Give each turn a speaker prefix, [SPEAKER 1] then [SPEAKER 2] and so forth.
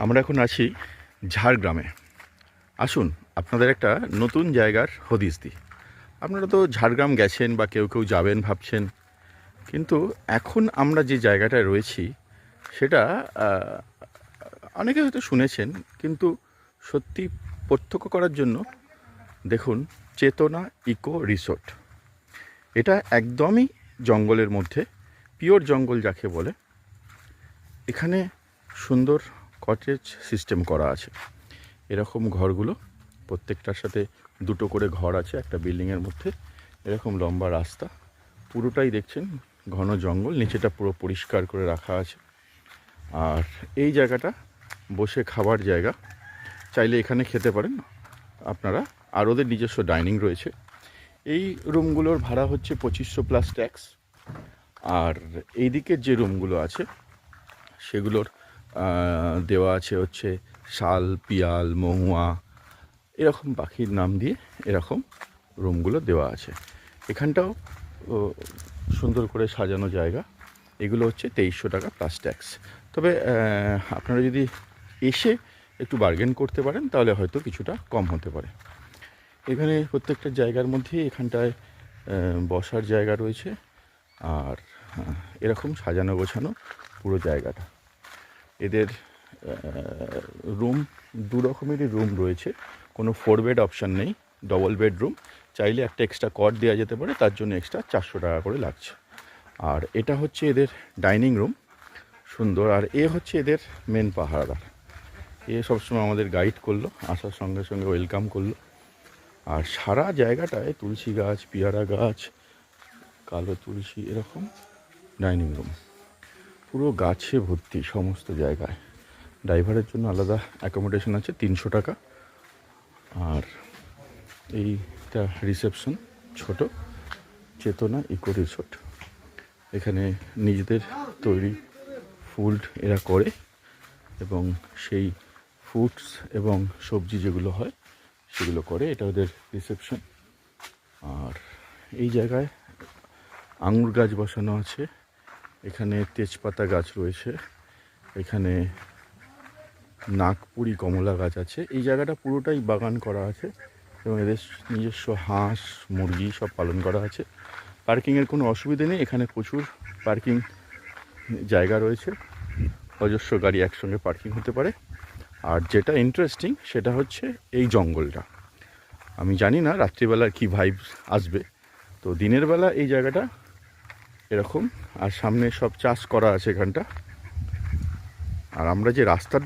[SPEAKER 1] আমরা এখন আছি ঝাড়গ্রামে। আসুন আপনাদের একটা নতুন জায়গার হদিস দিই। আপনারা তো ঝাড়গ্রাম গেছেন বা কেউ কেউ যাবেন ভাবছেন, কিন্তু এখন আমরা যে জায়গাটায় রয়েছি সেটা অনেকে হয়তো শুনেছেন, কিন্তু সত্যি প্রত্যক্ষ করার জন্য দেখুন, চেতনা ইকো রিসোর্ট। এটা একদমই জঙ্গলের মধ্যে, পিওর জঙ্গল যাকে বলে। এখানে সুন্দর কটেজ সিস্টেম করা আছে। এরকম ঘরগুলো প্রত্যেকটার সাথে দুটো করে ঘর আছে একটা বিল্ডিংয়ের মধ্যে। এরকম লম্বা রাস্তা, পুরোটাই দেখছেন ঘন জঙ্গল, নিচেটা পুরো পরিষ্কার করে রাখা আছে। আর এই জায়গাটা বসে খাবার জায়গা, চাইলে এখানে খেতে পারেন আপনারা। আর ওদের নিজস্ব ডাইনিং রয়েছে। এই রুমগুলোর ভাড়া হচ্ছে 2500 প্লাস ট্যাক্স। আর এই দিকের যে রুমগুলো আছে সেগুলোর দেওয়া আছে হচ্ছে শাল, পিয়াল, মহুয়া, এরকম পাখির নাম দিয়ে এরকম রুমগুলো দেওয়া আছে। এখানটাও সুন্দর করে সাজানো জায়গা। এগুলো হচ্ছে 2300 টাকা প্লাস ট্যাক্স। তবে আপনারা যদি এসে একটু বার্গেন করতে পারেন তাহলে হয়তো কিছুটা কম হতে পারে। এখানে প্রত্যেকটা জায়গার মধ্যে এখানটায় বসার জায়গা রয়েছে। আর এরকম সাজানো গোছানো পুরো জায়গাটা। এদের রুম দু রকমেরই রুম রয়েছে, কোনো 4 বেড অপশান নেই, ডবল বেডরুম। চাইলে একটা এক্সট্রা কট দেওয়া যেতে পারে, তার জন্য এক্সট্রা 400 টাকা করে লাগছে। আর এটা হচ্ছে এদের ডাইনিং রুম, সুন্দর। আর এ হচ্ছে এদের মেন পাহারাদার। এ সবসময় আমাদের গাইড করলো, আসার সঙ্গে সঙ্গে ওয়েলকাম করলো। আর সারা জায়গাটায় তুলসী গাছ, পেয়ারা গাছ, কালো তুলসী, এরকম ডাইনিং রুম পুরো গাছে ভর্তি সমস্ত জায়গায়। ড্রাইভারের জন্য আলাদা অ্যাকোমোডেশন আছে 300 টাকা। আর এইটা রিসেপশন, ছোট চেতনা ইকো রিসোর্ট। এখানে নিজেদের তৈরি ফুড এরা করে, এবং সেই ফুডস এবং সবজি যেগুলো হয় সেগুলো করে। এটা ওদের রিসেপশন। আর এই জায়গায় আঙুর গাছ বসানো আছে, এখানে তেজপাতা গাছ রয়েছে, এখানে নাগপুরি কমলা গাছ আছে। এই জায়গাটা পুরোটাই বাগান করা আছে, এবং এদের নিজস্ব হাঁস, মুরগি সব পালন করা আছে। পার্কিংয়ের কোনো অসুবিধে নেই, এখানে প্রচুর পার্কিং জায়গা রয়েছে, অজস্র গাড়ি একসঙ্গে পার্কিং হতে পারে। আর যেটা ইন্টারেস্টিং সেটা হচ্ছে এই জঙ্গলটা। আমি জানি না রাত্রিবেলার কী ভাইব আসবে, তো দিনের বেলা এই জায়গাটা এরকম। আর সামনে সব চাষ করা আছে এখানটা। আর আমরা যে রাস্তার